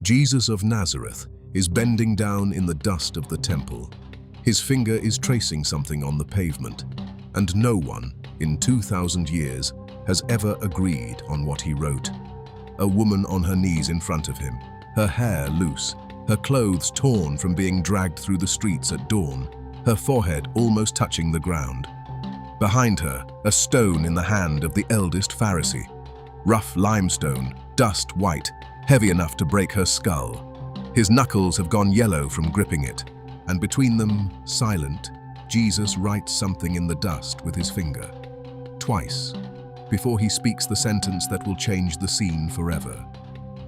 Jesus of Nazareth is bending down in the dust of the temple. His finger is tracing something on the pavement, and no one, in 2,000 years, has ever agreed on what he wrote. A woman on her knees in front of him, her hair loose, her clothes torn from being dragged through the streets at dawn, her forehead almost touching the ground. Behind her, a stone in the hand of the eldest Pharisee. Rough limestone, dust white, heavy enough to break her skull. His knuckles have gone yellow from gripping it, and between them, silent, Jesus writes something in the dust with his finger. Twice, before he speaks the sentence that will change the scene forever,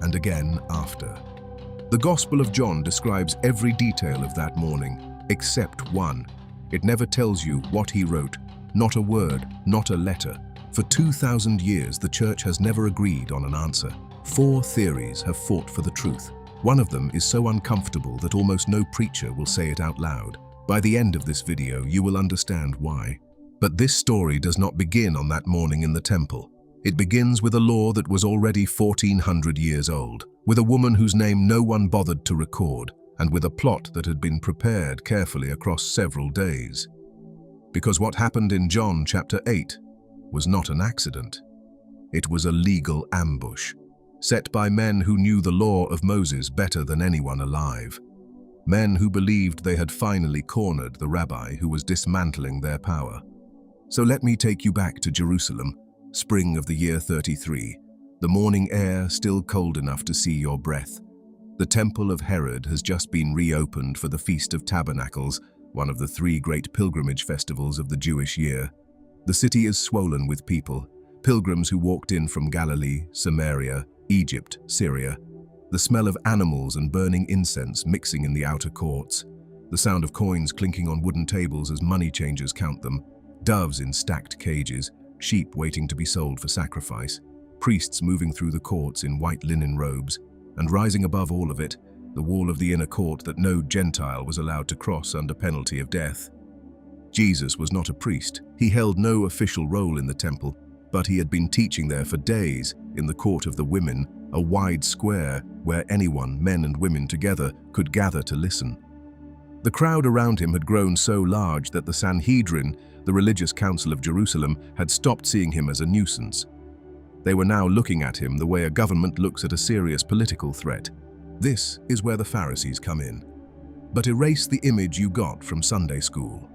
and again after. The Gospel of John describes every detail of that morning, except one. It never tells you what he wrote, not a word, not a letter. For 2,000 years, the church has never agreed on an answer. 4 theories have fought for the truth. One of them is so uncomfortable that almost no preacher will say it out loud. By the end of this video, you will understand why. But this story does not begin on that morning in the temple. It begins with a law that was already 1,400 years old, with a woman whose name no one bothered to record, and with a plot that had been prepared carefully across several days. Because what happened in John chapter 8 was not an accident. It was a legal ambush, set by men who knew the law of Moses better than anyone alive. Men who believed they had finally cornered the rabbi who was dismantling their power. So let me take you back to Jerusalem, spring of the year 33, the morning air still cold enough to see your breath. The temple of Herod has just been reopened for the Feast of Tabernacles, one of the 3 great pilgrimage festivals of the Jewish year. The city is swollen with people, pilgrims who walked in from Galilee, Samaria, Egypt, Syria. The smell of animals and burning incense mixing in the outer courts. The sound of coins clinking on wooden tables as money changers count them. Doves in stacked cages, sheep waiting to be sold for sacrifice. Priests moving through the courts in white linen robes. And rising above all of it, the wall of the inner court that no Gentile was allowed to cross under penalty of death. Jesus was not a priest. He held no official role in the temple, but he had been teaching there for days in the court of the women, a wide square where anyone, men and women together, could gather to listen. The crowd around him had grown so large that the Sanhedrin, the religious council of Jerusalem, had stopped seeing him as a nuisance. They were now looking at him the way a government looks at a serious political threat. This is where the Pharisees come in. But erase the image you got from Sunday school.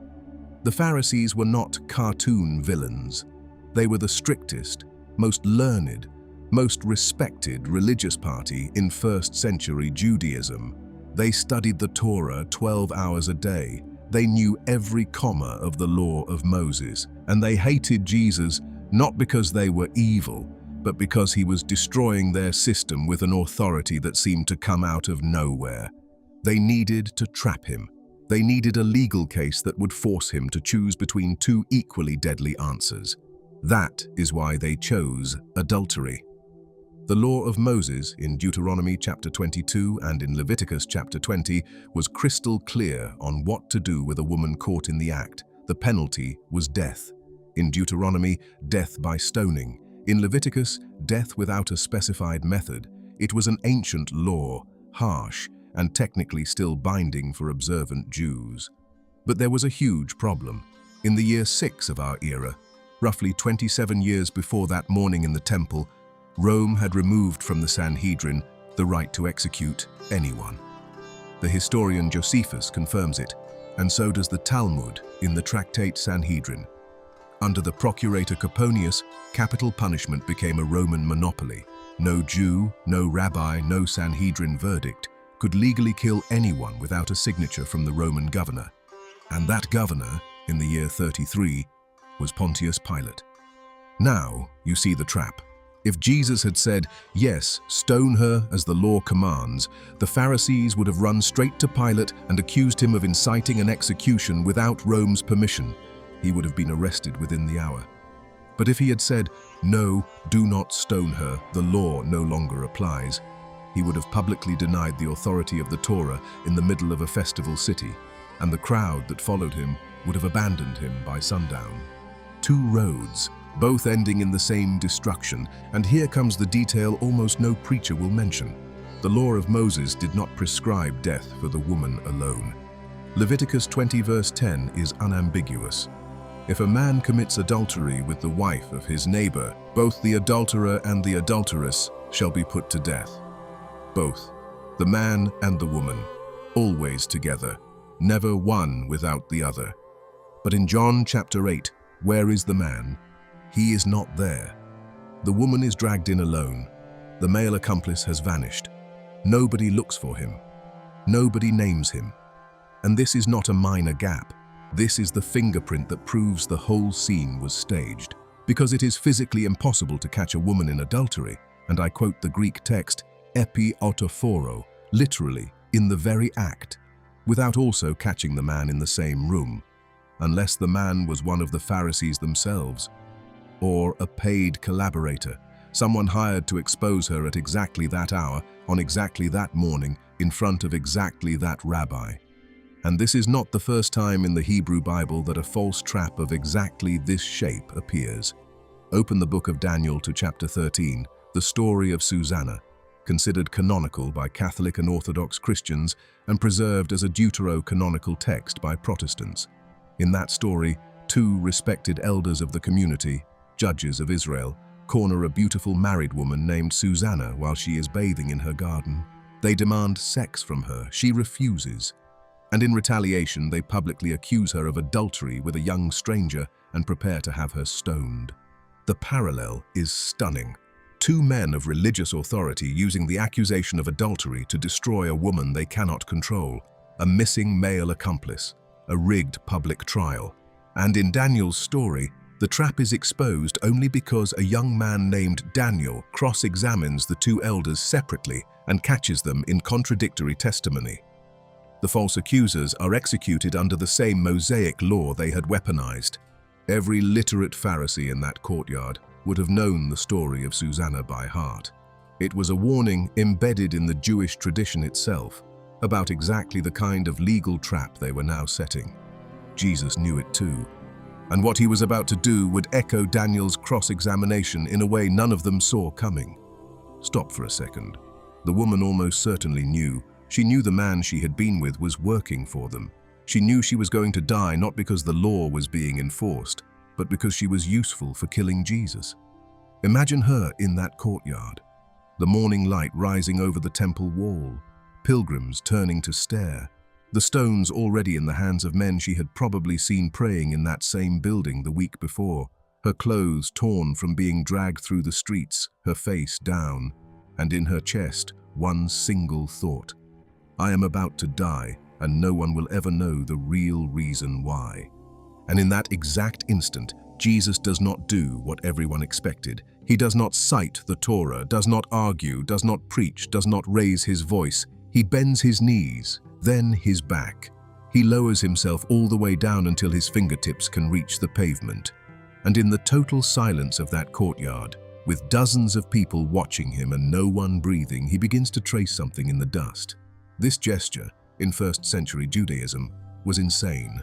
The Pharisees were not cartoon villains. They were the strictest, most learned, most respected religious party in 1st century Judaism. They studied the Torah 12 hours a day. They knew every comma of the law of Moses, and they hated Jesus not because they were evil, but because he was destroying their system with an authority that seemed to come out of nowhere. They needed to trap him. They needed a legal case that would force him to choose between 2 equally deadly answers. That is why they chose adultery. The law of Moses in Deuteronomy chapter 22 and in Leviticus chapter 20 was crystal clear on what to do with a woman caught in the act. The penalty was death. In Deuteronomy, death by stoning. In Leviticus, death without a specified method. It was an ancient law, harsh, and technically still binding for observant Jews. But there was a huge problem. In the year 6 of our era, roughly 27 years before that morning in the temple, Rome had removed from the Sanhedrin the right to execute anyone. The historian Josephus confirms it, and so does the Talmud in the tractate Sanhedrin. Under the procurator Coponius, capital punishment became a Roman monopoly. No Jew, no rabbi, no Sanhedrin verdict could legally kill anyone without a signature from the Roman governor. And that governor, in the year 33, was Pontius Pilate. Now you see the trap. If Jesus had said, yes, stone her as the law commands, the Pharisees would have run straight to Pilate and accused him of inciting an execution without Rome's permission. He would have been arrested within the hour. But if he had said, no, do not stone her, the law no longer applies, he would have publicly denied the authority of the Torah in the middle of a festival city, and the crowd that followed him would have abandoned him by sundown. 2 roads, both ending in the same destruction, and here comes the detail almost no preacher will mention. The law of Moses did not prescribe death for the woman alone. Leviticus 20 verse 10 is unambiguous. If a man commits adultery with the wife of his neighbor, both the adulterer and the adulteress shall be put to death. Both, the man and the woman, always together, never one without the other. But in John chapter 8, where is the man? He is not there. The woman is dragged in alone. The male accomplice has vanished. Nobody looks for him. Nobody names him. And this is not a minor gap. This is the fingerprint that proves the whole scene was staged. Because it is physically impossible to catch a woman in adultery, and I quote the Greek text, epi autophoro, literally, in the very act, without also catching the man in the same room, unless the man was one of the Pharisees themselves, or a paid collaborator, someone hired to expose her at exactly that hour, on exactly that morning, in front of exactly that rabbi. And this is not the first time in the Hebrew Bible that a false trap of exactly this shape appears. Open the book of Daniel to chapter 13, the story of Susanna, considered canonical by Catholic and Orthodox Christians and preserved as a deuterocanonical text by Protestants. In that story, two respected elders of the community, judges of Israel, corner a beautiful married woman named Susanna while she is bathing in her garden. They demand sex from her. She refuses. And in retaliation, they publicly accuse her of adultery with a young stranger and prepare to have her stoned. The parallel is stunning. Two men of religious authority using the accusation of adultery to destroy a woman they cannot control, a missing male accomplice, a rigged public trial. And in Daniel's story, the trap is exposed only because a young man named Daniel cross-examines the two elders separately and catches them in contradictory testimony. The false accusers are executed under the same Mosaic law they had weaponized. Every literate Pharisee in that courtyard would have known the story of Susanna by heart. It was a warning embedded in the Jewish tradition itself about exactly the kind of legal trap they were now setting. Jesus knew it too. And what he was about to do would echo Daniel's cross-examination in a way none of them saw coming. Stop for a second. The woman almost certainly knew. She knew the man she had been with was working for them. She knew she was going to die not because the law was being enforced, but because she was useful for killing Jesus. Imagine her in that courtyard. The morning light rising over the temple wall, pilgrims turning to stare, the stones already in the hands of men she had probably seen praying in that same building the week before, her clothes torn from being dragged through the streets, her face down, and in her chest one single thought: I am about to die, and no one will ever know the real reason why. And in that exact instant, Jesus does not do what everyone expected. He does not cite the Torah, does not argue, does not preach, does not raise his voice. He bends his knees, then his back. He lowers himself all the way down until his fingertips can reach the pavement. And in the total silence of that courtyard, with dozens of people watching him and no one breathing, he begins to trace something in the dust. This gesture, in first century Judaism, was insane.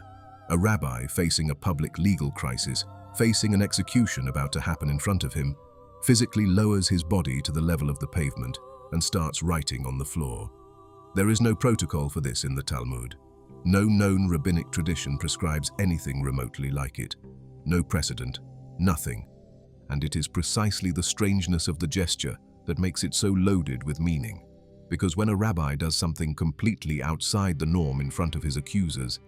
A rabbi facing a public legal crisis, facing an execution about to happen in front of him, physically lowers his body to the level of the pavement and starts writing on the floor. There is no protocol for this in the Talmud. No known rabbinic tradition prescribes anything remotely like it. No precedent, nothing. And it is precisely the strangeness of the gesture that makes it so loaded with meaning. Because when a rabbi does something completely outside the norm in front of his accusers,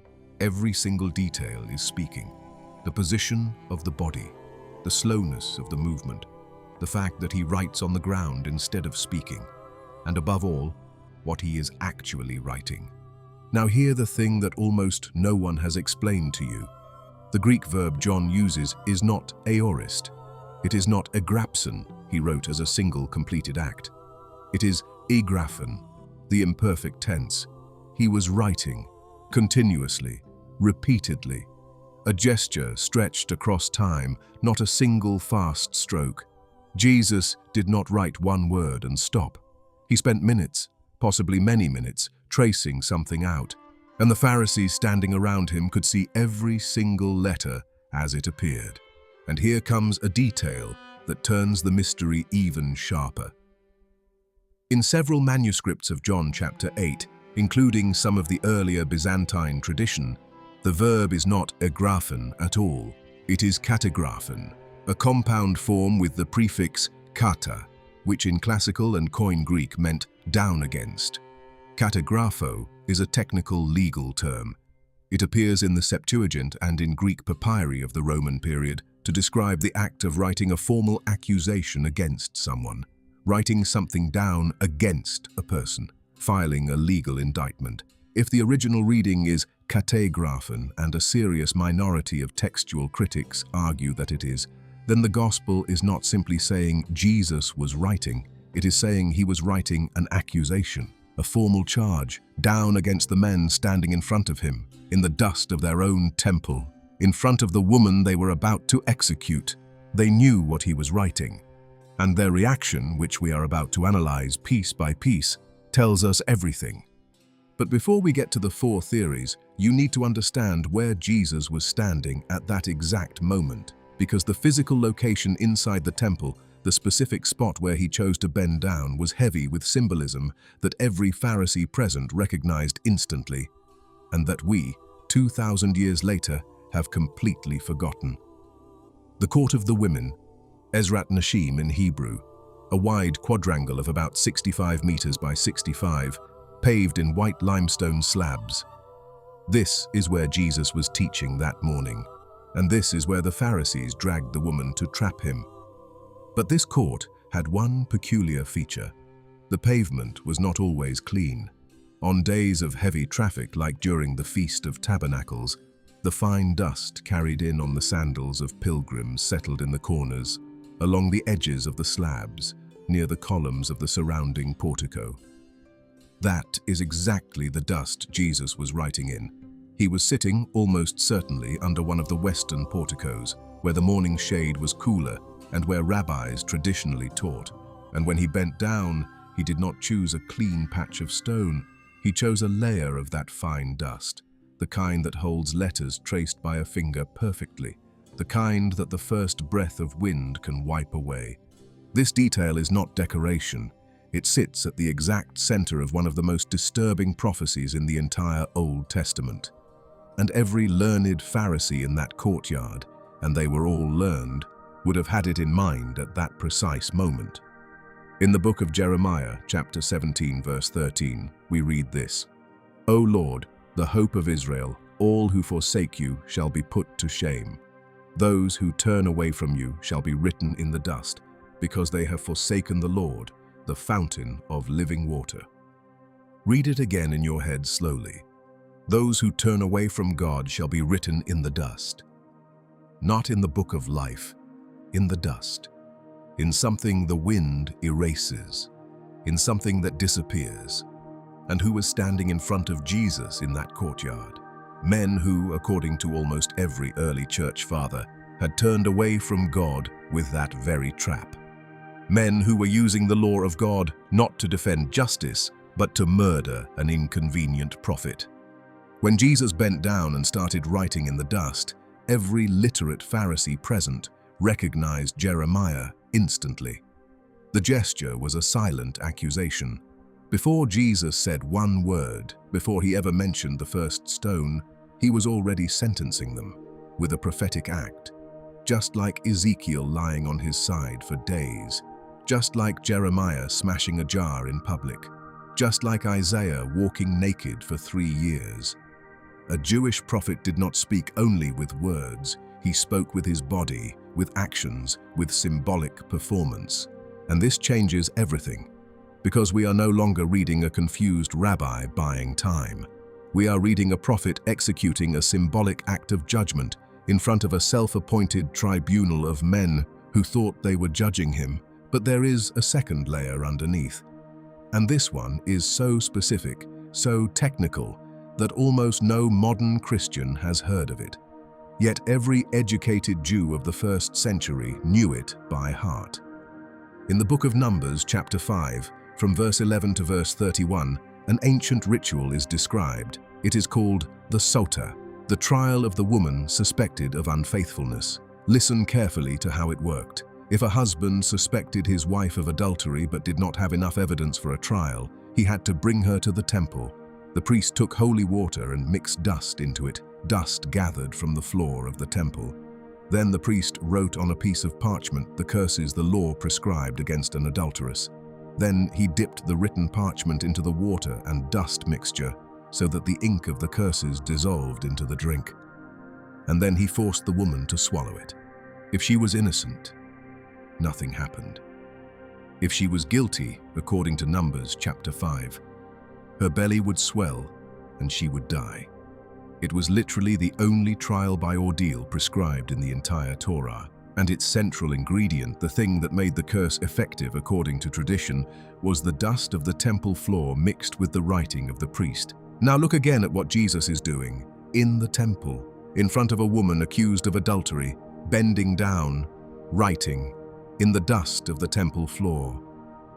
every single detail is speaking. The position of the body, the slowness of the movement, the fact that he writes on the ground instead of speaking, and above all, what he is actually writing. Now hear the thing that almost no one has explained to you. The Greek verb John uses is not aorist. It is not egrapson, he wrote as a single completed act. It is egraphen, the imperfect tense. He was writing, continuously, repeatedly. A gesture stretched across time, not a single fast stroke. Jesus did not write one word and stop. He spent minutes, possibly many minutes, tracing something out, and the Pharisees standing around him could see every single letter as it appeared. And here comes a detail that turns the mystery even sharper. In several manuscripts of John chapter 8, including some of the earlier Byzantine tradition, the verb is not egraphen at all. It is katagraphen, a compound form with the prefix kata, which in classical and Koine Greek meant down against. Katagrapho is a technical legal term. It appears in the Septuagint and in Greek papyri of the Roman period to describe the act of writing a formal accusation against someone, writing something down against a person, filing a legal indictment. If the original reading is katagraphen and a serious minority of textual critics argue that it is, then the gospel is not simply saying Jesus was writing, it is saying he was writing an accusation, a formal charge, down against the men standing in front of him, in the dust of their own temple, in front of the woman they were about to execute. They knew what he was writing, and their reaction, which we are about to analyze piece by piece, tells us everything. But before we get to the four theories, you need to understand where Jesus was standing at that exact moment, because the physical location inside the temple, the specific spot where he chose to bend down, was heavy with symbolism that every Pharisee present recognized instantly, and that we, 2,000 years later, have completely forgotten. The Court of the Women, Ezrat Nashim in Hebrew, a wide quadrangle of about 65 meters by 65, paved in white limestone slabs. This is where Jesus was teaching that morning, and this is where the Pharisees dragged the woman to trap him. But this court had one peculiar feature. The pavement was not always clean. On days of heavy traffic, like during the Feast of Tabernacles, the fine dust carried in on the sandals of pilgrims settled in the corners, along the edges of the slabs, near the columns of the surrounding portico. That is exactly the dust Jesus was writing in. He was sitting, almost certainly, under one of the western porticos, where the morning shade was cooler and where rabbis traditionally taught. And when he bent down, he did not choose a clean patch of stone. He chose a layer of that fine dust, the kind that holds letters traced by a finger perfectly, the kind that the first breath of wind can wipe away. This detail is not decoration. It sits at the exact center of one of the most disturbing prophecies in the entire Old Testament. And every learned Pharisee in that courtyard, and they were all learned, would have had it in mind at that precise moment. In the book of Jeremiah, chapter 17, verse 13, we read this: "O Lord, the hope of Israel, all who forsake you shall be put to shame. Those who turn away from you shall be written in the dust, because they have forsaken the Lord, the fountain of living water." Read it again in your head slowly. Those who turn away from God shall be written in the dust. Not in the book of life, in the dust. In something the wind erases. In something that disappears. And who was standing in front of Jesus in that courtyard? Men who, according to almost every early church father, had turned away from God with that very trap. Men who were using the law of God not to defend justice, but to murder an inconvenient prophet. When Jesus bent down and started writing in the dust, every literate Pharisee present recognized Jeremiah instantly. The gesture was a silent accusation. Before Jesus said one word, before he ever mentioned the first stone, he was already sentencing them with a prophetic act, just like Ezekiel lying on his side for days, just like Jeremiah smashing a jar in public, just like Isaiah walking naked for 3 years. A Jewish prophet did not speak only with words, he spoke with his body, with actions, with symbolic performance. And this changes everything, because we are no longer reading a confused rabbi buying time. We are reading a prophet executing a symbolic act of judgment in front of a self-appointed tribunal of men who thought they were judging him, but there is a second layer underneath. And this one is so specific, so technical, that almost no modern Christian has heard of it. Yet every educated Jew of the first century knew it by heart. In the book of Numbers, chapter 5, from verse 11 to verse 31, an ancient ritual is described. It is called the Sotah, the trial of the woman suspected of unfaithfulness. Listen carefully to how it worked. If a husband suspected his wife of adultery but did not have enough evidence for a trial, he had to bring her to the temple. The priest took holy water and mixed dust into it, dust gathered from the floor of the temple. Then the priest wrote on a piece of parchment the curses the law prescribed against an adulteress. Then he dipped the written parchment into the water and dust mixture so that the ink of the curses dissolved into the drink. And then he forced the woman to swallow it. If she was innocent, nothing happened. If she was guilty, according to Numbers chapter 5, her belly would swell and she would die. It was literally the only trial by ordeal prescribed in the entire Torah, and its central ingredient, the thing that made the curse effective according to tradition, was the dust of the temple floor mixed with the writing of the priest. Now look again at what Jesus is doing, in the temple, in front of a woman accused of adultery, bending down, writing, in the dust of the temple floor.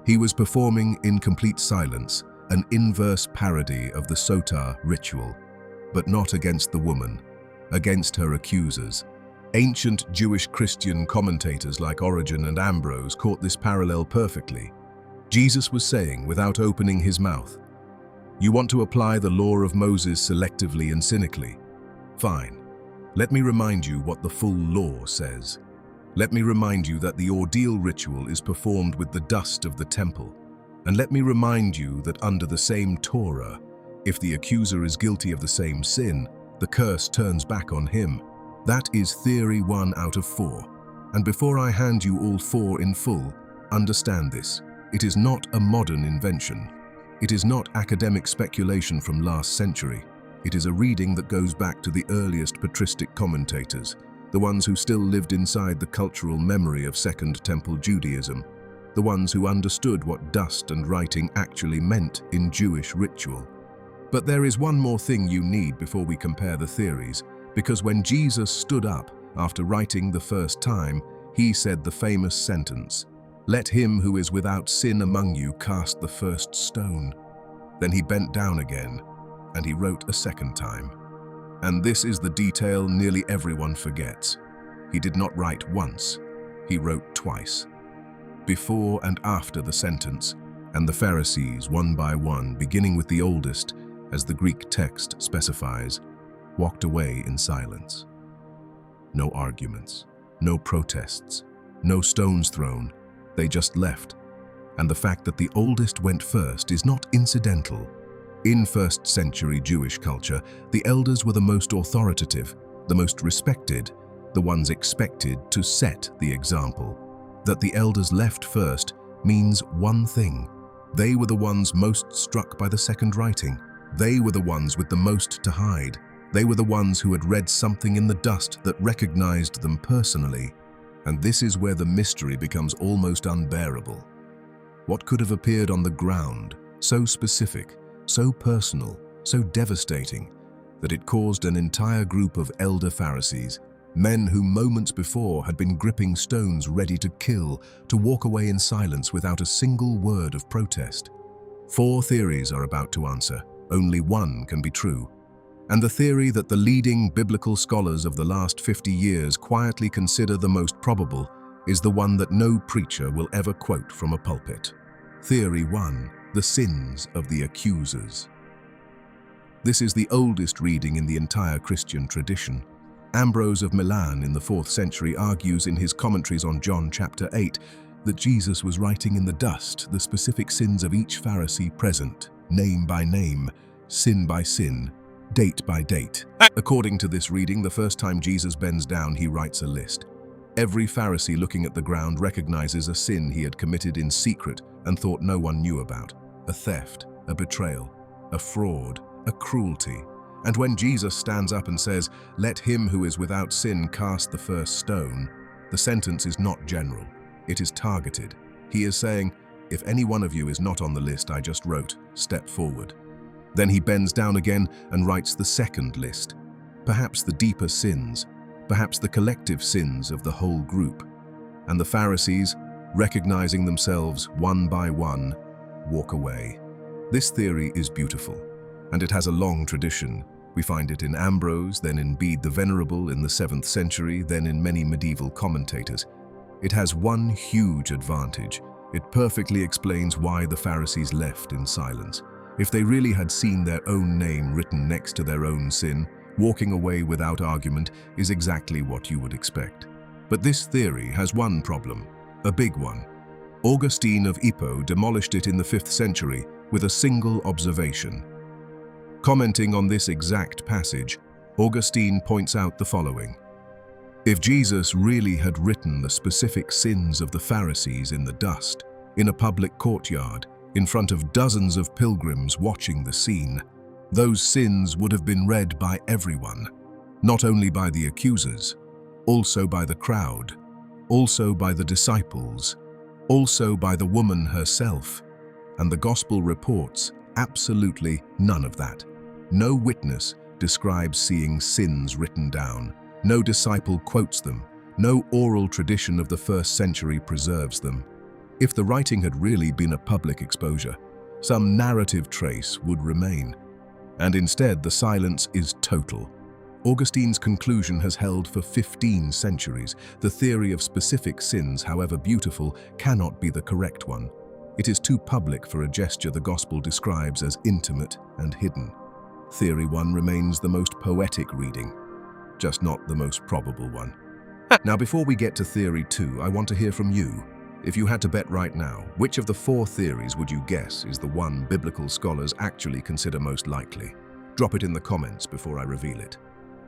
He was performing in complete silence, an inverse parody of the Sotah ritual, but not against the woman, against her accusers. Ancient Jewish Christian commentators like Origen and Ambrose caught this parallel perfectly. Jesus was saying, without opening his mouth, "You want to apply the law of Moses selectively and cynically? Fine. Let me remind you what the full law says. Let me remind you that the ordeal ritual is performed with the dust of the temple. And let me remind you that under the same Torah, if the accuser is guilty of the same sin, the curse turns back on him. That is theory 1 out of 4. And before I hand you all 4 in full, understand this. It is not a modern invention. It is not academic speculation from last century. It is a reading that goes back to the earliest patristic commentators, the ones who still lived inside the cultural memory of Second Temple Judaism, the ones who understood what dust and writing actually meant in Jewish ritual. But there is one more thing you need before we compare the theories, because when Jesus stood up after writing the first time, he said the famous sentence, "Let him who is without sin among you cast the first stone." Then he bent down again, and he wrote a second time. And this is the detail nearly everyone forgets. He did not write once, he wrote twice. Before and after the sentence, and the Pharisees, one by one, beginning with the oldest, as the Greek text specifies, walked away in silence. No arguments, no protests, no stones thrown, they just left. And the fact that the oldest went first is not incidental. In first century Jewish culture, the elders were the most authoritative, the most respected, the ones expected to set the example. That the elders left first means one thing. They were the ones most struck by the second writing. They were the ones with the most to hide. They were the ones who had read something in the dust that recognized them personally. And this is where the mystery becomes almost unbearable. What could have appeared on the ground, so specific, so personal, so devastating, that it caused an entire group of elder Pharisees, men who moments before had been gripping stones ready to kill, to walk away in silence without a single word of protest? 4 theories are about to answer. Only one can be true. And the theory that the leading biblical scholars of the last 50 years quietly consider the most probable is the one that no preacher will ever quote from a pulpit. Theory 1. The sins of the accusers. This is the oldest reading in the entire Christian tradition. Ambrose of Milan in the 4th century argues in his commentaries on John chapter 8 that Jesus was writing in the dust the specific sins of each Pharisee present, name by name, sin by sin, date by date. According to this reading, the first time Jesus bends down, he writes a list. Every Pharisee looking at the ground recognizes a sin he had committed in secret and thought no one knew about. A theft, a betrayal, a fraud, a cruelty. And when Jesus stands up and says, "Let him who is without sin cast the first stone," the sentence is not general. It is targeted. He is saying, if any one of you is not on the list I just wrote, step forward. Then he bends down again and writes the second list. Perhaps the deeper sins, perhaps the collective sins of the whole group. And the Pharisees, recognizing themselves one by one, walk away. This theory is beautiful, and it has a long tradition. We find it in Ambrose, then in Bede the Venerable in the 7th century, then in many medieval commentators. It has one huge advantage. It perfectly explains why the Pharisees left in silence. If they really had seen their own name written next to their own sin, walking away without argument is exactly what you would expect. But this theory has one problem, a big one. Augustine of Hippo demolished it in the 5th century with a single observation. Commenting on this exact passage, Augustine points out the following. If Jesus really had written the specific sins of the Pharisees in the dust, in a public courtyard, in front of dozens of pilgrims watching the scene, those sins would have been read by everyone, not only by the accusers, also by the crowd, also by the disciples, also by the woman herself. And the gospel reports absolutely none of that. No witness describes seeing sins written down. No disciple quotes them. No oral tradition of the 1st century preserves them. If the writing had really been a public exposure, some narrative trace would remain. And instead, the silence is total. Augustine's conclusion has held for 15 centuries. The theory of specific sins, however beautiful, cannot be the correct one. It is too public for a gesture the gospel describes as intimate and hidden. Theory 1 remains the most poetic reading, just not the most probable one. Now, before we get to theory 2, I want to hear from you. If you had to bet right now, which of the 4 theories would you guess is the one biblical scholars actually consider most likely? Drop it in the comments before I reveal it.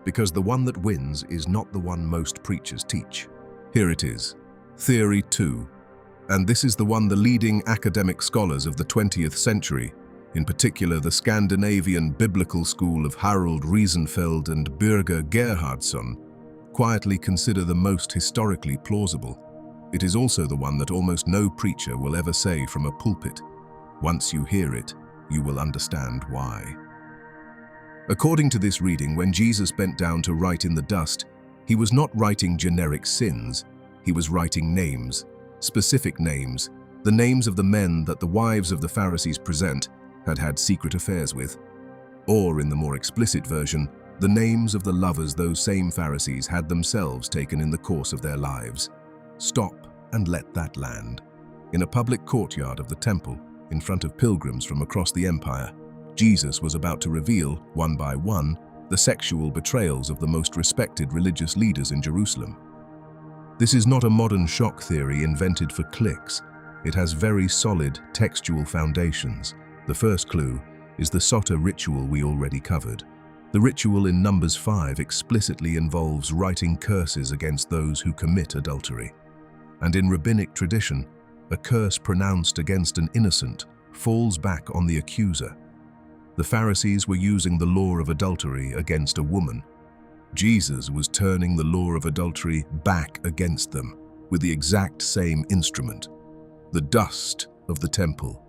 Because the one that wins is not the one most preachers teach. Here it is, Theory 2. And this is the one the leading academic scholars of the 20th century, in particular the Scandinavian biblical school of Harold Riesenfeld and Birger Gerhardsson, quietly consider the most historically plausible. It is also the one that almost no preacher will ever say from a pulpit. Once you hear it, you will understand why. According to this reading, when Jesus bent down to write in the dust, he was not writing generic sins. He was writing names, specific names, the names of the men that the wives of the Pharisees present had had secret affairs with. Or, in the more explicit version, the names of the lovers those same Pharisees had themselves taken in the course of their lives. Stop and let that land. In a public courtyard of the temple, in front of pilgrims from across the empire, Jesus was about to reveal, one by one, the sexual betrayals of the most respected religious leaders in Jerusalem. This is not a modern shock theory invented for clicks. It has very solid textual foundations. The first clue is the Sotah ritual we already covered. The ritual in Numbers 5 explicitly involves writing curses against those who commit adultery. And in rabbinic tradition, a curse pronounced against an innocent falls back on the accuser. The Pharisees were using the law of adultery against a woman. Jesus was turning the law of adultery back against them with the exact same instrument, the dust of the temple.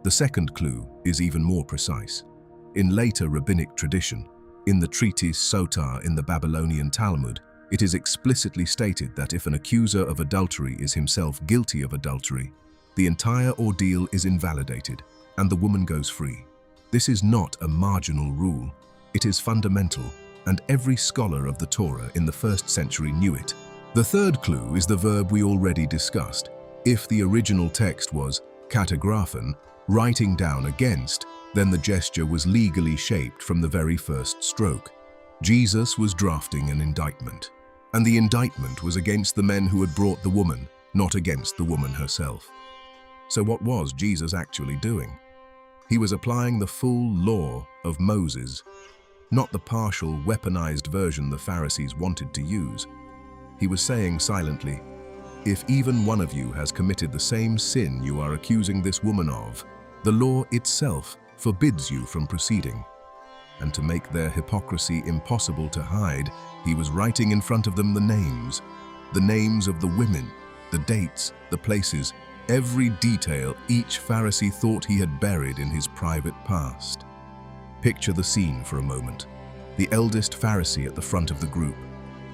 The second clue is even more precise. In later rabbinic tradition, in the treatise Sotah in the Babylonian Talmud, it is explicitly stated that if an accuser of adultery is himself guilty of adultery, the entire ordeal is invalidated and the woman goes free. This is not a marginal rule. It is fundamental, and every scholar of the Torah in the 1st century knew it. The third clue is the verb we already discussed. If the original text was katagraphen, writing down against, then the gesture was legally shaped from the very first stroke. Jesus was drafting an indictment, and the indictment was against the men who had brought the woman, not against the woman herself. So what was Jesus actually doing? He was applying the full law of Moses, not the partial, weaponized version the Pharisees wanted to use. He was saying silently, if even one of you has committed the same sin you are accusing this woman of, the law itself forbids you from proceeding. And to make their hypocrisy impossible to hide, he was writing in front of them the names of the women, the dates, the places, every detail each Pharisee thought he had buried in his private past. Picture the scene for a moment. The eldest Pharisee at the front of the group.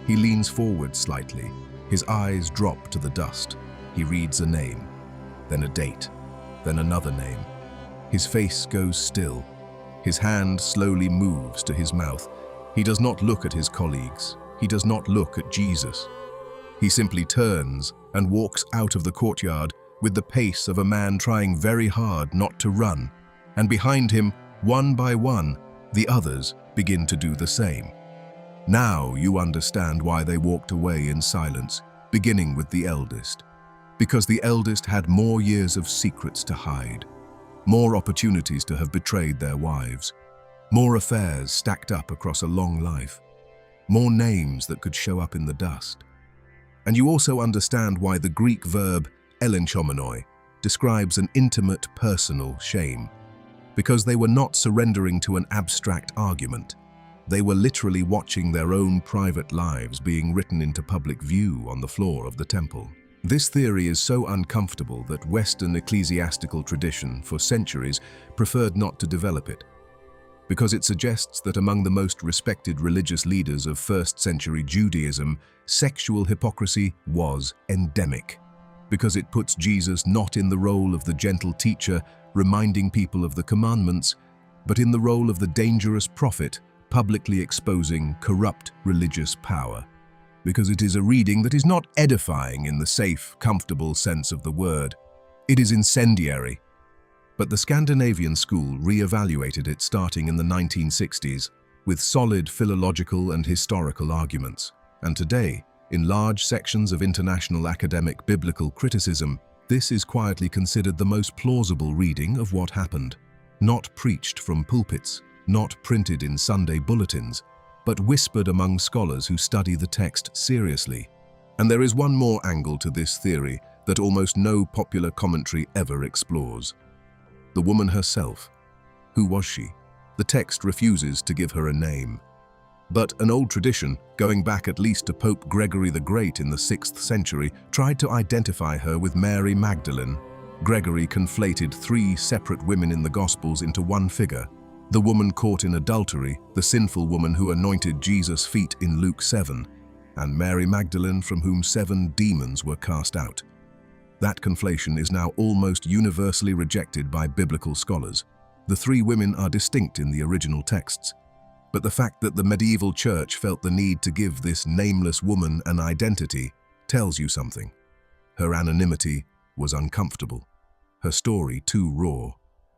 He leans forward slightly. His eyes drop to the dust. He reads a name, then a date, then another name. His face goes still. His hand slowly moves to his mouth. He does not look at his colleagues. He does not look at Jesus. He simply turns and walks out of the courtyard with the pace of a man trying very hard not to run, and behind him, one by one, the others begin to do the same. Now you understand why they walked away in silence, beginning with the eldest. Because the eldest had more years of secrets to hide, more opportunities to have betrayed their wives, more affairs stacked up across a long life, more names that could show up in the dust. And you also understand why the Greek verb elenchomenoi describes an intimate, personal shame. Because they were not surrendering to an abstract argument. They were literally watching their own private lives being written into public view on the floor of the temple. This theory is so uncomfortable that Western ecclesiastical tradition for centuries preferred not to develop it, because it suggests that among the most respected religious leaders of first-century Judaism, sexual hypocrisy was endemic, because it puts Jesus not in the role of the gentle teacher reminding people of the commandments, but in the role of the dangerous prophet publicly exposing corrupt religious power, because it is a reading that is not edifying in the safe, comfortable sense of the word. It is incendiary. But the Scandinavian school re-evaluated it starting in the 1960s with solid philological and historical arguments. And today, in large sections of international academic biblical criticism, this is quietly considered the most plausible reading of what happened. Not preached from pulpits, not printed in Sunday bulletins, but whispered among scholars who study the text seriously. And there is one more angle to this theory that almost no popular commentary ever explores. The woman herself. Who was she? The text refuses to give her a name. But an old tradition, going back at least to Pope Gregory the Great in the 6th century, tried to identify her with Mary Magdalene. Gregory conflated 3 separate women in the Gospels into one figure. The woman caught in adultery, the sinful woman who anointed Jesus' feet in Luke 7, and Mary Magdalene from whom 7 demons were cast out. That conflation is now almost universally rejected by biblical scholars. The 3 women are distinct in the original texts. But the fact that the medieval church felt the need to give this nameless woman an identity tells you something. Her anonymity was uncomfortable, her story too raw,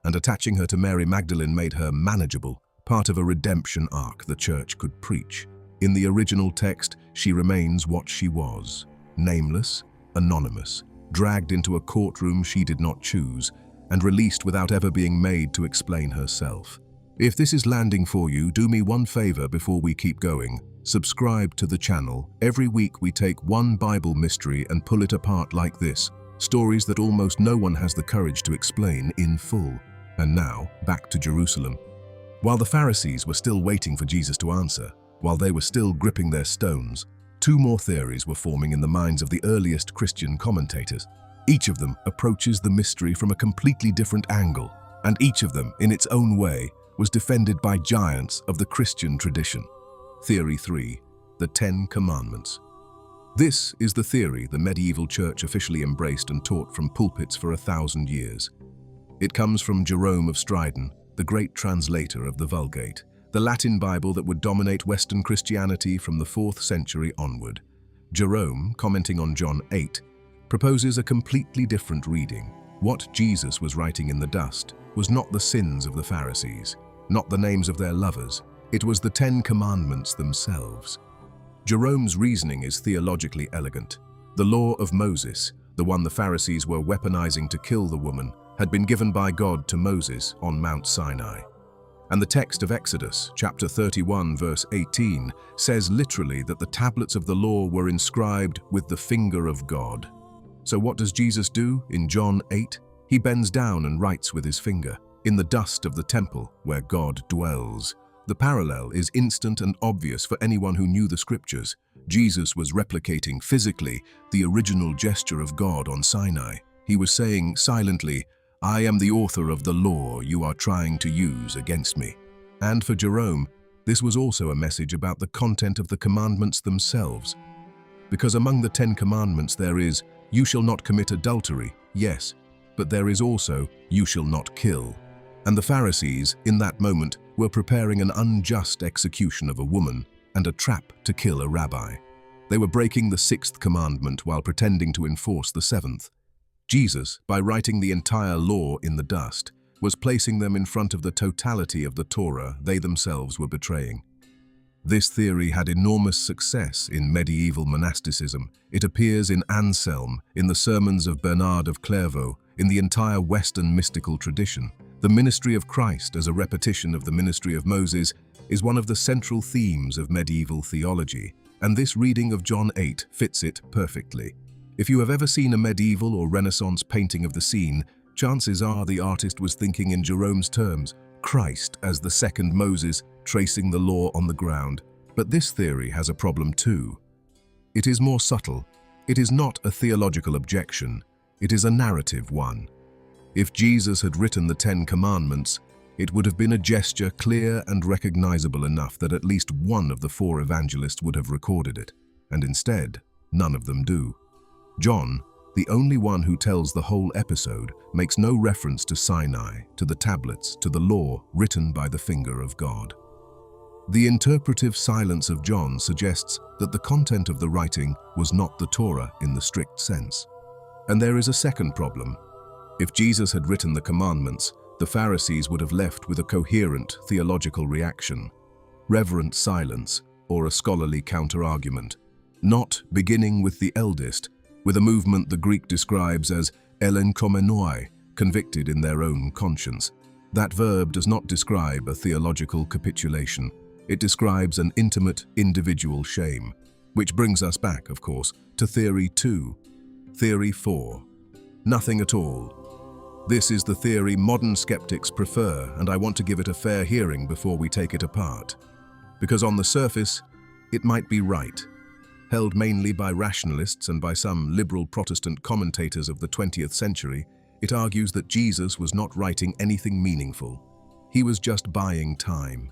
and attaching her to Mary Magdalene made her manageable, part of a redemption arc the church could preach. In the original text, she remains what she was, nameless, anonymous, dragged into a courtroom she did not choose, and released without ever being made to explain herself. If this is landing for you, do me one favor before we keep going. Subscribe to the channel. Every week we take one Bible mystery and pull it apart like this. Stories that almost no one has the courage to explain in full. And now, back to Jerusalem. While the Pharisees were still waiting for Jesus to answer, while they were still gripping their stones, 2 more theories were forming in the minds of the earliest Christian commentators. Each of them approaches the mystery from a completely different angle, and each of them, in its own way, was defended by giants of the Christian tradition. Theory 3, the 10 Commandments. This is the theory the medieval church officially embraced and taught from pulpits for 1,000 years. It comes from Jerome of Stridon, the great translator of the Vulgate, the Latin Bible that would dominate Western Christianity from the 4th century onward. Jerome, commenting on John 8, proposes a completely different reading. What Jesus was writing in the dust was not the sins of the Pharisees, not the names of their lovers. It was the 10 Commandments themselves. Jerome's reasoning is theologically elegant. The law of Moses, the one the Pharisees were weaponizing to kill the woman, had been given by God to Moses on Mount Sinai. And the text of Exodus, chapter 31, verse 18, says literally that the tablets of the law were inscribed with the finger of God. So what does Jesus do in John 8? He bends down and writes with his finger, in the dust of the temple where God dwells. The parallel is instant and obvious for anyone who knew the scriptures. Jesus was replicating physically the original gesture of God on Sinai. He was saying silently, "I am the author of the law you are trying to use against me." And for Jerome, this was also a message about the content of the commandments themselves. Because among the 10 commandments there is, "You shall not commit adultery," yes, but there is also, "You shall not kill." And the Pharisees, in that moment, were preparing an unjust execution of a woman and a trap to kill a rabbi. They were breaking the sixth commandment while pretending to enforce the seventh. Jesus, by writing the entire law in the dust, was placing them in front of the totality of the Torah they themselves were betraying. This theory had enormous success in medieval monasticism. It appears in Anselm, in the sermons of Bernard of Clairvaux, in the entire Western mystical tradition. The ministry of Christ as a repetition of the ministry of Moses is one of the central themes of medieval theology, and this reading of John 8 fits it perfectly. If you have ever seen a medieval or Renaissance painting of the scene, chances are the artist was thinking in Jerome's terms, Christ as the second Moses tracing the law on the ground. But this theory has a problem too. It is more subtle. It is not a theological objection. It is a narrative one. If Jesus had written the 10 Commandments, it would have been a gesture clear and recognizable enough that at least one of the 4 evangelists would have recorded it, and instead, none of them do. John, the only one who tells the whole episode, makes no reference to Sinai, to the tablets, to the law written by the finger of God. The interpretive silence of John suggests that the content of the writing was not the Torah in the strict sense. And there is a second problem. If Jesus had written the commandments, the Pharisees would have left with a coherent theological reaction, reverent silence, or a scholarly counter-argument, not beginning with the eldest, with a movement the Greek describes as elenkomenoi, convicted in their own conscience. That verb does not describe a theological capitulation. It describes an intimate, individual shame, which brings us back, of course, to Theory 2. Theory 4. Nothing at all. This is the theory modern skeptics prefer, and I want to give it a fair hearing before we take it apart. Because on the surface, it might be right. Held mainly by rationalists and by some liberal Protestant commentators of the 20th century, it argues that Jesus was not writing anything meaningful. He was just buying time.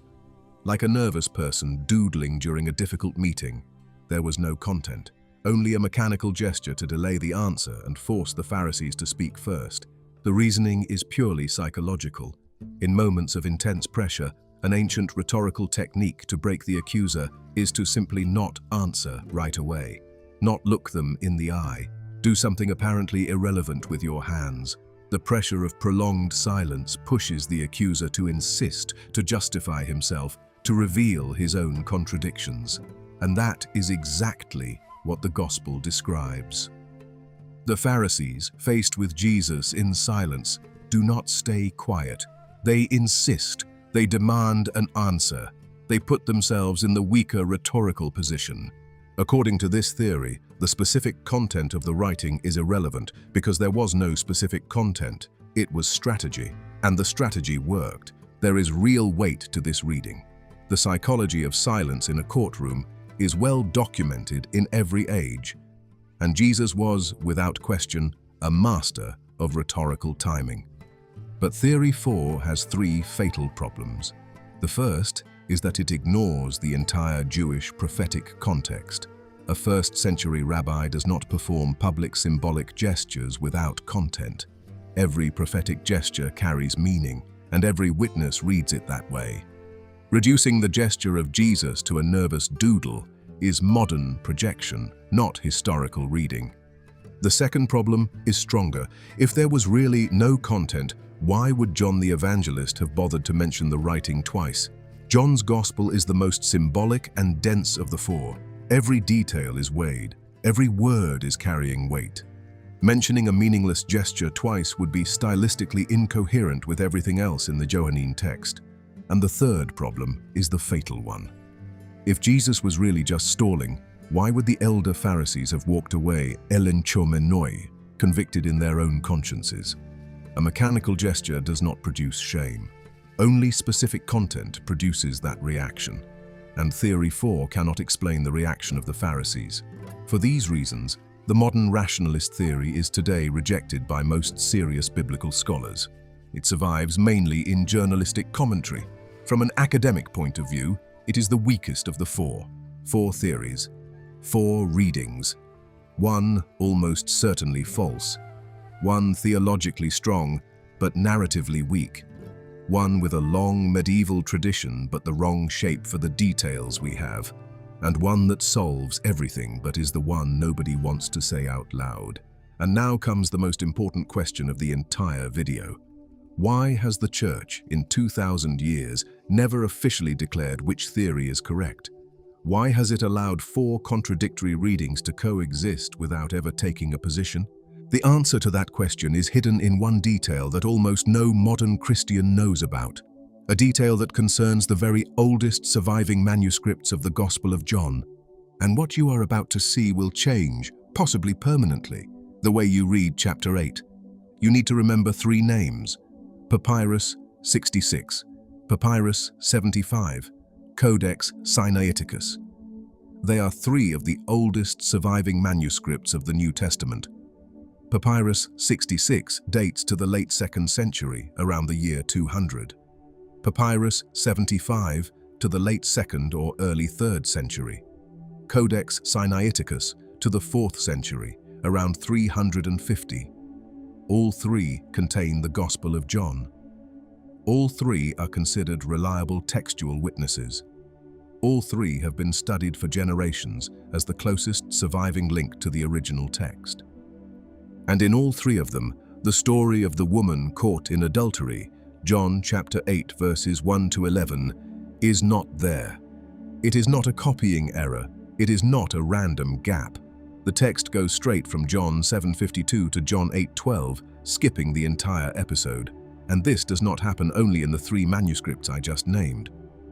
Like a nervous person doodling during a difficult meeting, there was no content, only a mechanical gesture to delay the answer and force the Pharisees to speak first. The reasoning is purely psychological. In moments of intense pressure, an ancient rhetorical technique to break the accuser is to simply not answer right away, not look them in the eye, do something apparently irrelevant with your hands. The pressure of prolonged silence pushes the accuser to insist, to justify himself, to reveal his own contradictions. And that is exactly what the Gospel describes. The Pharisees, faced with Jesus in silence, do not stay quiet. They insist. They demand an answer. They put themselves in the weaker rhetorical position. According to this theory, the specific content of the writing is irrelevant because there was no specific content. It was strategy, and the strategy worked. There is real weight to this reading. The psychology of silence in a courtroom is well documented in every age, and Jesus was, without question, a master of rhetorical timing. But Theory 4 has 3 fatal problems. The first is that it ignores the entire Jewish prophetic context. A first-century rabbi does not perform public symbolic gestures without content. Every prophetic gesture carries meaning, and every witness reads it that way. Reducing the gesture of Jesus to a nervous doodle is modern projection, not historical reading. The second problem is stronger. If there was really no content, why would John the Evangelist have bothered to mention the writing twice? John's Gospel is the most symbolic and dense of the 4. Every detail is weighed. Every word is carrying weight. Mentioning a meaningless gesture twice would be stylistically incoherent with everything else in the Johannine text. And the third problem is the fatal one. If Jesus was really just stalling, why would the elder Pharisees have walked away elenchomenoi, convicted in their own consciences? A mechanical gesture does not produce shame. Only specific content produces that reaction. And Theory 4 cannot explain the reaction of the Pharisees. For these reasons, the modern rationalist theory is today rejected by most serious biblical scholars. It survives mainly in journalistic commentary. From an academic point of view, it is the weakest of the 4. 4 theories, 4 readings. 1 almost certainly false. 1 theologically strong, but narratively weak. 1 with a long medieval tradition, but the wrong shape for the details we have. and one that solves everything but is the one nobody wants to say out loud. And now comes the most important question of the entire video. Why has the Church, in 2,000 years, never officially declared which theory is correct? Why has it allowed 4 contradictory readings to coexist without ever taking a position? The answer to that question is hidden in one detail that almost no modern Christian knows about. A detail that concerns the very oldest surviving manuscripts of the Gospel of John. And what you are about to see will change, possibly permanently, the way you read chapter 8. You need to remember 3 names: Papyrus 66, Papyrus 75, Codex Sinaiticus. They are 3 of the oldest surviving manuscripts of the New Testament. Papyrus 66 dates to the late 2nd century, around the year 200. Papyrus 75 to the late 2nd or early 3rd century. Codex Sinaiticus to the 4th century, around 350. All 3 contain the Gospel of John. All 3 are considered reliable textual witnesses. All 3 have been studied for generations as the closest surviving link to the original text. And in all 3 of them, the story of the woman caught in adultery, John chapter 8 verses 1 to 11, is not there. It is not a copying error. It is not a random gap. The text goes straight from John 7:52 to John 8:12, skipping the entire episode. And this does not happen only in the 3 manuscripts I just named.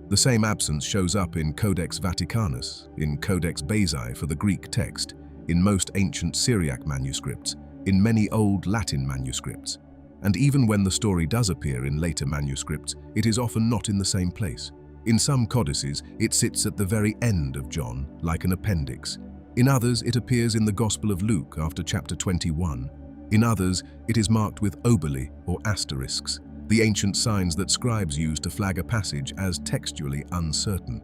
The same absence shows up in Codex Vaticanus, in Codex Bezae for the Greek text, in most ancient Syriac manuscripts, in many old Latin manuscripts. And even when the story does appear in later manuscripts, it is often not in the same place. In some codices, it sits at the very end of John, like an appendix. In others, it appears in the Gospel of Luke after chapter 21. In others, it is marked with oboli or asterisks, the ancient signs that scribes used to flag a passage as textually uncertain.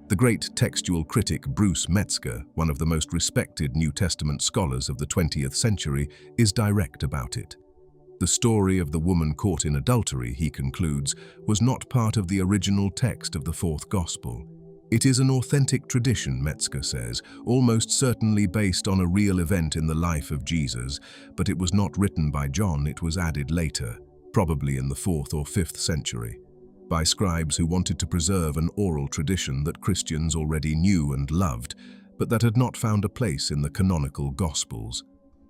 The great textual critic Bruce Metzger, one of the most respected New Testament scholars of the 20th century, is direct about it. The story of the woman caught in adultery, he concludes, was not part of the original text of the 4th Gospel. It is an authentic tradition, Metzger says, almost certainly based on a real event in the life of Jesus, but it was not written by John, it was added later, probably in the 4th or 5th century, by scribes who wanted to preserve an oral tradition that Christians already knew and loved, but that had not found a place in the canonical Gospels.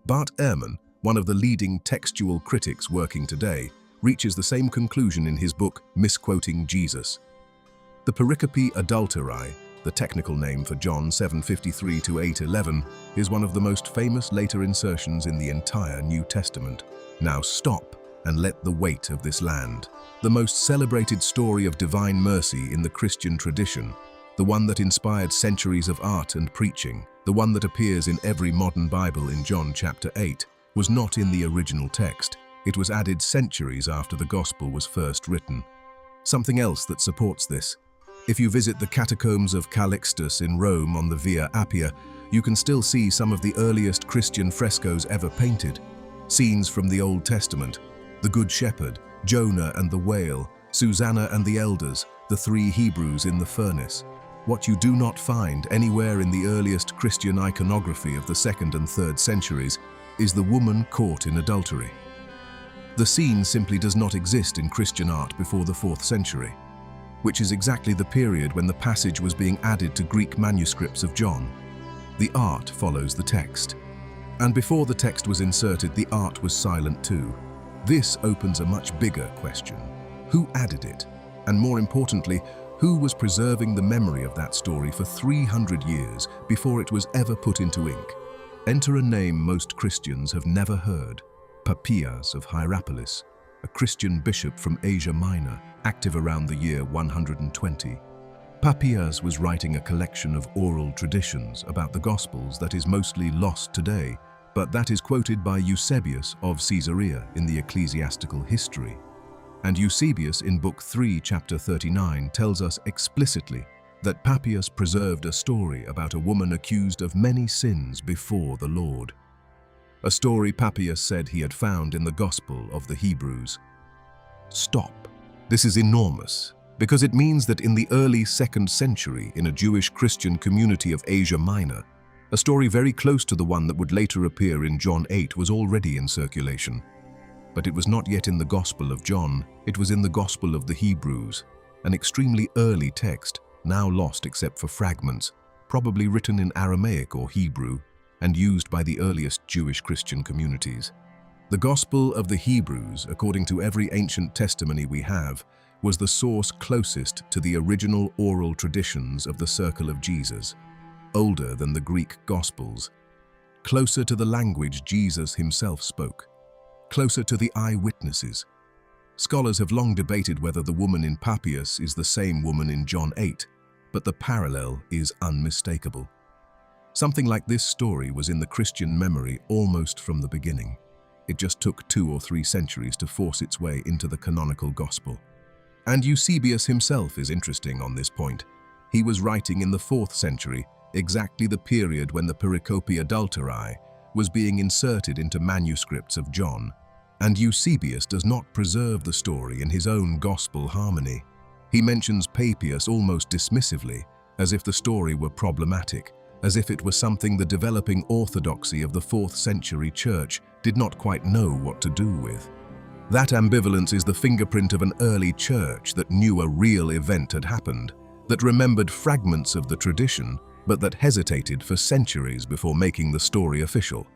Bart Ehrman, one of the leading textual critics working today, reaches the same conclusion in his book, Misquoting Jesus. The pericope adulterae, the technical name for John 7:53 to 8:11, is one of the most famous later insertions in the entire New Testament. Now stop and let the weight of this land. The most celebrated story of divine mercy in the Christian tradition, the one that inspired centuries of art and preaching, the one that appears in every modern Bible in John chapter 8, was not in the original text. It was added centuries after the Gospel was first written. Something else that supports this. If you visit the catacombs of Calixtus in Rome on the Via Appia, you can still see some of the earliest Christian frescoes ever painted. Scenes from the Old Testament, the Good Shepherd, Jonah and the whale, Susanna and the elders, the 3 Hebrews in the furnace. What you do not find anywhere in the earliest Christian iconography of the 2nd and 3rd centuries is the woman caught in adultery. The scene simply does not exist in Christian art before the 4th century, which is exactly the period when the passage was being added to Greek manuscripts of John. The art follows the text. And before the text was inserted, the art was silent too. This opens a much bigger question. Who added it? And more importantly, who was preserving the memory of that story for 300 years before it was ever put into ink? Enter a name most Christians have never heard, Papias of Hierapolis, a Christian bishop from Asia Minor, active around the year 120. Papias was writing a collection of oral traditions about the Gospels that is mostly lost today, but that is quoted by Eusebius of Caesarea in the Ecclesiastical History. And Eusebius in Book 3, chapter 39, tells us explicitly that Papias preserved a story about a woman accused of many sins before the Lord. A story Papias said he had found in the Gospel of the Hebrews. Stop. This is enormous. because it means that in the early 2nd century, in a Jewish Christian community of Asia Minor, a story very close to the one that would later appear in John 8 was already in circulation. But it was not yet in the Gospel of John, it was in the Gospel of the Hebrews, an extremely early text, now lost except for fragments, probably written in Aramaic or Hebrew, and used by the earliest Jewish Christian communities. The Gospel of the Hebrews, according to every ancient testimony we have, was the source closest to the original oral traditions of the circle of Jesus, older than the Greek Gospels, closer to the language Jesus himself spoke, closer to the eyewitnesses. Scholars have long debated whether the woman in Papias is the same woman in John 8, but the parallel is unmistakable. Something like this story was in the Christian memory almost from the beginning. It just took 2 or 3 centuries to force its way into the canonical Gospel. And Eusebius himself is interesting on this point. He was writing in the 4th century, exactly the period when the Pericope Adulterae was being inserted into manuscripts of John, and Eusebius does not preserve the story in his own gospel harmony. He mentions Papias almost dismissively, as if the story were problematic, as if it was something the developing orthodoxy of the 4th century church did not quite know what to do with. That ambivalence is the fingerprint of an early church that knew a real event had happened, that remembered fragments of the tradition, but that hesitated for centuries before making the story official.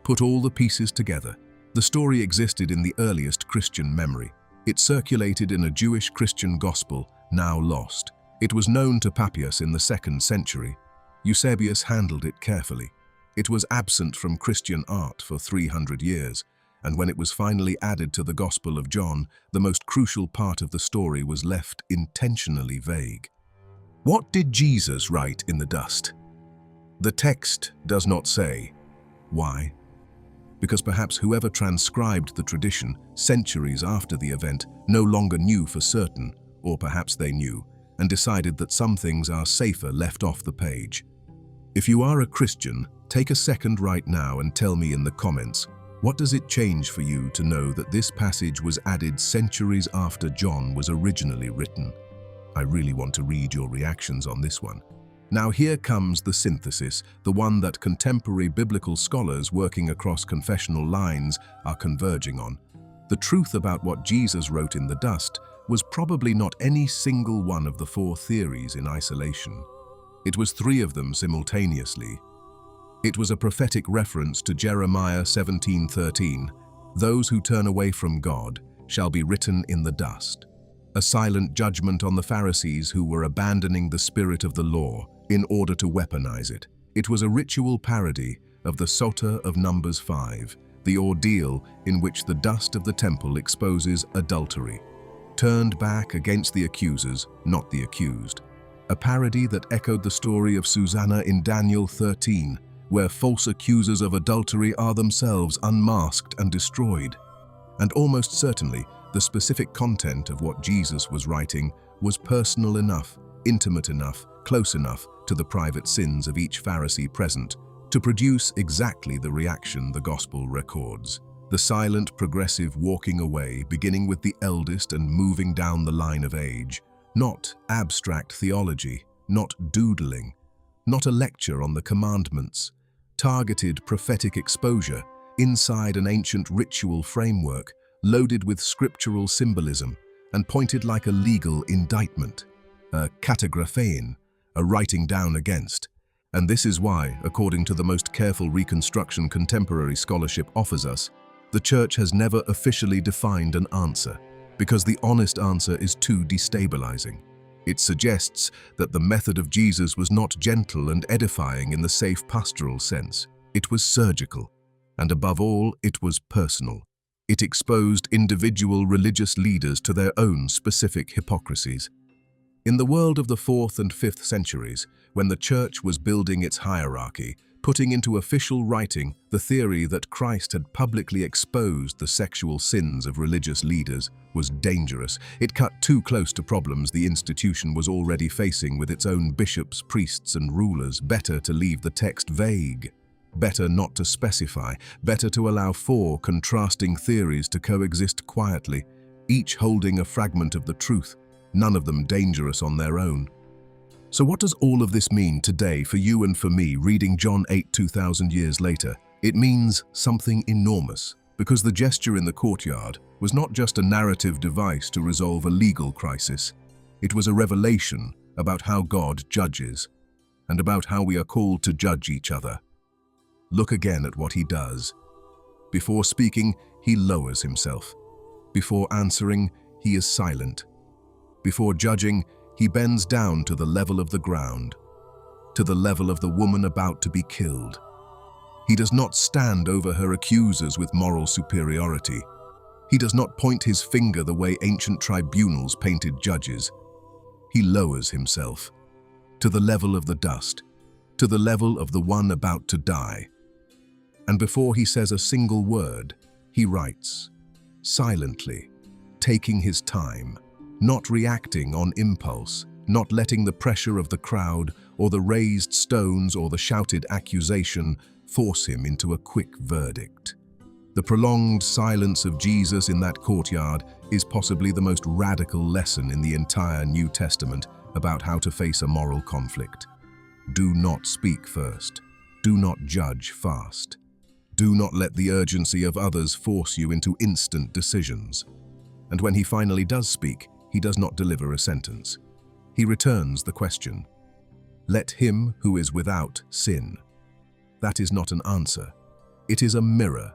Put all the pieces together. The story existed in the earliest Christian memory. It circulated in a Jewish Christian gospel, now lost. It was known to Papias in the 2nd century. Eusebius handled it carefully. It was absent from Christian art for 300 years, and when it was finally added to the Gospel of John, the most crucial part of the story was left intentionally vague. What did Jesus write in the dust? The text does not say. Why? Because perhaps whoever transcribed the tradition centuries after the event no longer knew for certain, or perhaps they knew, and decided that some things are safer left off the page. If you are a Christian, take a second right now and tell me in the comments, what does it change for you to know that this passage was added centuries after John was originally written? I really want to read your reactions on this one. Now here comes the synthesis, the one that contemporary biblical scholars working across confessional lines are converging on. The truth about what Jesus wrote in the dust was probably not any single one of the 4 theories in isolation. It was 3 of them simultaneously. It was a prophetic reference to Jeremiah 17:13, "Those who turn away from God shall be written in the dust." A silent judgment on the Pharisees who were abandoning the spirit of the law in order to weaponize it. It was a ritual parody of the Sotah of Numbers 5, the ordeal in which the dust of the temple exposes adultery, turned back against the accusers, not the accused. A parody that echoed the story of Susanna in Daniel 13, where false accusers of adultery are themselves unmasked and destroyed. And almost certainly, the specific content of what Jesus was writing was personal enough, intimate enough, close enough to the private sins of each Pharisee present to produce exactly the reaction the Gospel records. The silent, progressive walking away, beginning with the eldest and moving down the line of age. Not abstract theology, not doodling, not a lecture on the commandments. Targeted prophetic exposure inside an ancient ritual framework, loaded with scriptural symbolism and pointed like a legal indictment, a katagraphein, a writing down against. And this is why, according to the most careful reconstruction contemporary scholarship offers us, the Church has never officially defined an answer, because the honest answer is too destabilizing. It suggests that the method of Jesus was not gentle and edifying in the safe pastoral sense. It was surgical, and above all, it was personal. It exposed individual religious leaders to their own specific hypocrisies. In the world of the 4th and 5th centuries, when the Church was building its hierarchy, putting into official writing the theory that Christ had publicly exposed the sexual sins of religious leaders was dangerous. It cut too close to problems the institution was already facing with its own bishops, priests, and rulers. Better to leave the text vague. Better not to specify. Better to allow 4 contrasting theories to coexist quietly, each holding a fragment of the truth, none of them dangerous on their own. So what does all of this mean today for you and for me reading John 8 2,000 years later? It means something enormous, because the gesture in the courtyard was not just a narrative device to resolve a legal crisis. It was a revelation about how God judges, and about how we are called to judge each other. Look again at what he does. Before speaking, he lowers himself. Before answering, he is silent. Before judging, he bends down to the level of the ground, to the level of the woman about to be killed. He does not stand over her accusers with moral superiority. He does not point his finger the way ancient tribunals painted judges. He lowers himself to the level of the dust, to the level of the one about to die. And before he says a single word, he writes, silently, taking his time, not reacting on impulse, not letting the pressure of the crowd or the raised stones or the shouted accusation force him into a quick verdict. The prolonged silence of Jesus in that courtyard is possibly the most radical lesson in the entire New Testament about how to face a moral conflict. Do not speak first. Do not judge fast. Do not let the urgency of others force you into instant decisions. And when he finally does speak, he does not deliver a sentence. He returns the question, "Let him who is without sin." That is not an answer. It is a mirror.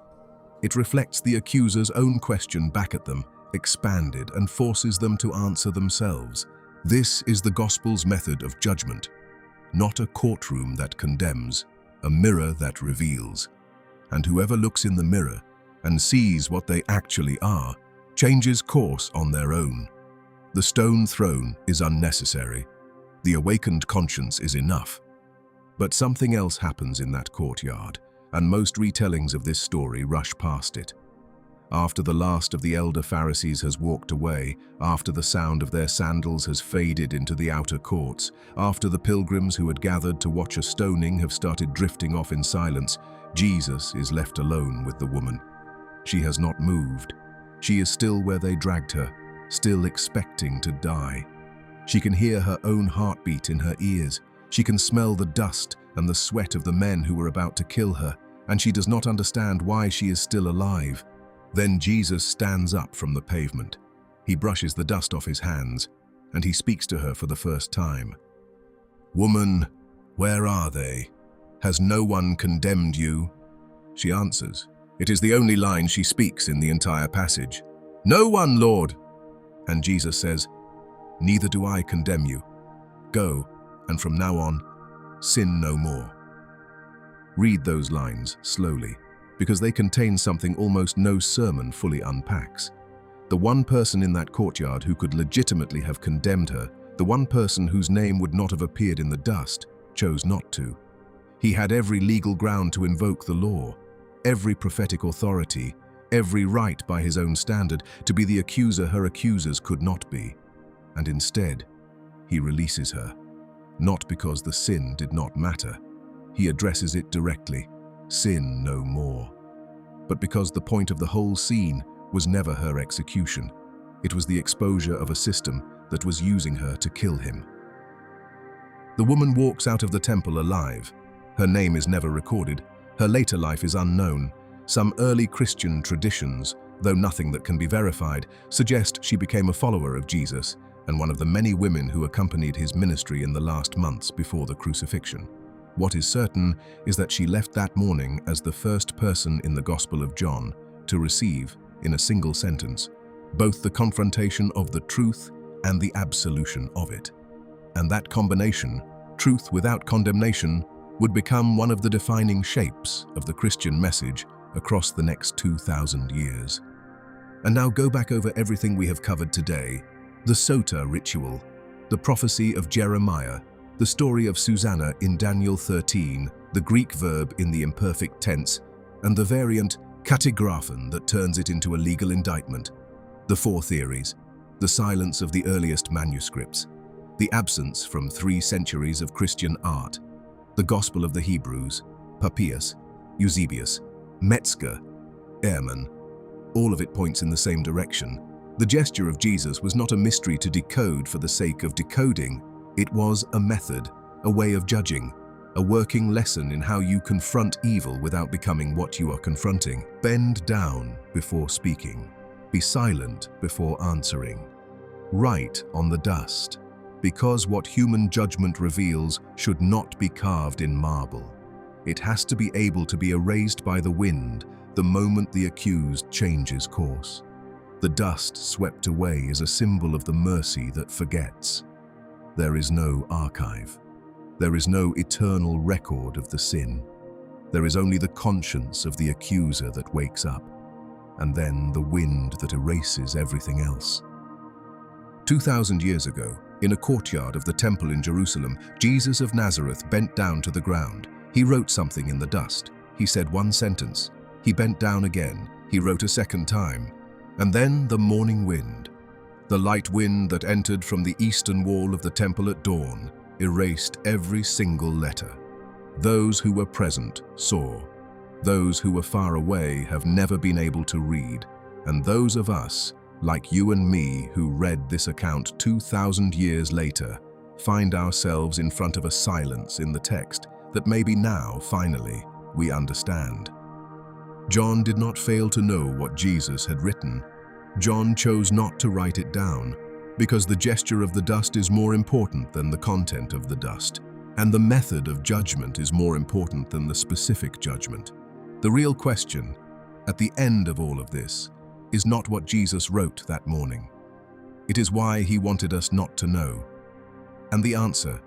It reflects the accuser's own question back at them, expanded, and forces them to answer themselves. This is the gospel's method of judgment. Not a courtroom that condemns, a mirror that reveals. And whoever looks in the mirror and sees what they actually are, changes course on their own. The stone thrown is unnecessary. The awakened conscience is enough. But something else happens in that courtyard, and most retellings of this story rush past it. After the last of the elder Pharisees has walked away, after the sound of their sandals has faded into the outer courts, after the pilgrims who had gathered to watch a stoning have started drifting off in silence, Jesus is left alone with the woman. She has not moved. She is still where they dragged her, still expecting to die. She can hear her own heartbeat in her ears. She can smell the dust and the sweat of the men who were about to kill her, and she does not understand why she is still alive. Then Jesus stands up from the pavement. He brushes the dust off his hands, and he speaks to her for the first time. "Woman, where are they? Has no one condemned you?" She answers. It is the only line she speaks in the entire passage. "No one, Lord." And Jesus says, "Neither do I condemn you. Go, and from now on, sin no more." Read those lines slowly, because they contain something almost no sermon fully unpacks. The one person in that courtyard who could legitimately have condemned her, the one person whose name would not have appeared in the dust, chose not to. He had every legal ground to invoke the law, every prophetic authority, every right by his own standard to be the accuser her accusers could not be. And instead, he releases her. Not because the sin did not matter. He addresses it directly, sin no more. But because the point of the whole scene was never her execution. It was the exposure of a system that was using her to kill him. The woman walks out of the temple alive. Her name is never recorded. Her later life is unknown. Some early Christian traditions, though nothing that can be verified, suggest she became a follower of Jesus and one of the many women who accompanied his ministry in the last months before the crucifixion. What is certain is that she left that morning as the first person in the Gospel of John to receive, in a single sentence, both the confrontation of the truth and the absolution of it. And that combination, truth without condemnation, would become one of the defining shapes of the Christian message across the next 2,000 years. And now go back over everything we have covered today: the Sotah ritual, the prophecy of Jeremiah, the story of Susanna in Daniel 13, the Greek verb in the imperfect tense, and the variant katagraphen that turns it into a legal indictment. The four theories: the silence of the earliest manuscripts, the absence from 3 centuries of Christian art, the Gospel of the Hebrews, Papias, Eusebius, Metzger, Ehrman. All of it points in the same direction. The gesture of Jesus was not a mystery to decode for the sake of decoding. It was a method, a way of judging, a working lesson in how you confront evil without becoming what you are confronting. Bend down before speaking. Be silent before answering. Write on the dust, because what human judgment reveals should not be carved in marble. It has to be able to be erased by the wind the moment the accused changes course. The dust swept away is a symbol of the mercy that forgets. There is no archive. There is no eternal record of the sin. There is only the conscience of the accuser that wakes up, and then the wind that erases everything else. 2,000 years ago, in a courtyard of the temple in Jerusalem, Jesus of Nazareth bent down to the ground. He wrote something in the dust. He said one sentence. He bent down again. He wrote a second time. And then the morning wind, the light wind that entered from the eastern wall of the temple at dawn, erased every single letter. Those who were present saw. Those who were far away have never been able to read. And those of us, like you and me, who read this account 2,000 years later, find ourselves in front of a silence in the text that maybe now, finally, we understand. John did not fail to know what Jesus had written. John chose not to write it down, because the gesture of the dust is more important than the content of the dust, and the method of judgment is more important than the specific judgment. The real question, at the end of all of this, is not what Jesus wrote that morning. It is why he wanted us not to know. And the answer,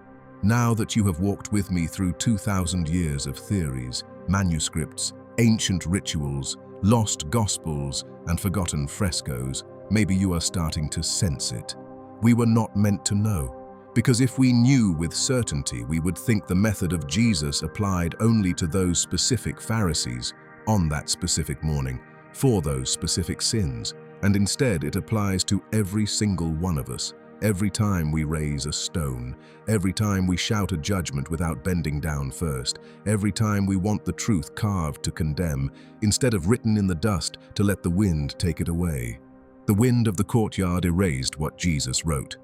now that you have walked with me through 2,000 years of theories, manuscripts, ancient rituals, lost gospels, and forgotten frescoes, maybe you are starting to sense it. We were not meant to know, because if we knew with certainty, we would think the method of Jesus applied only to those specific Pharisees on that specific morning, for those specific sins, and instead it applies to every single one of us, every time we raise a stone, every time we shout a judgment without bending down first, every time we want the truth carved to condemn, instead of written in the dust to let the wind take it away. The wind of the courtyard erased what Jesus wrote,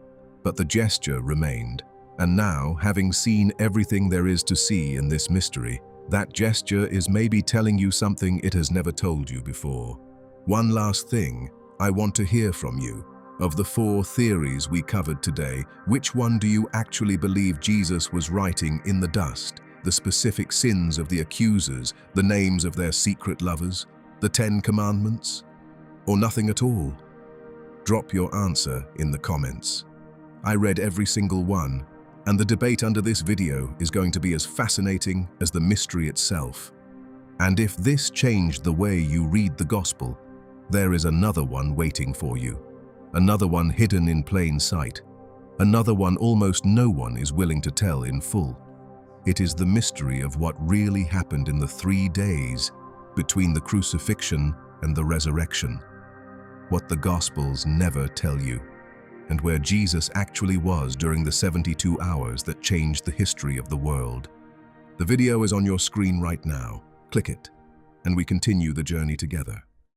but the gesture remained, and now, having seen everything there is to see in this mystery, that gesture is maybe telling you something it has never told you before. One last thing, I want to hear from you. Of the 4 theories we covered today, which one do you actually believe Jesus was writing in the dust? The specific sins of the accusers, the names of their secret lovers, the 10 commandments, or nothing at all? Drop your answer in the comments. I read every single one, and the debate under this video is going to be as fascinating as the mystery itself. And if this changed the way you read the gospel, there is another one waiting for you. Another one hidden in plain sight. Another one almost no one is willing to tell in full. It is the mystery of what really happened in the 3 days between the crucifixion and the resurrection. What the Gospels never tell you, and where Jesus actually was during the 72 hours that changed the history of the world. The video is on your screen right now. Click it, and we continue the journey together.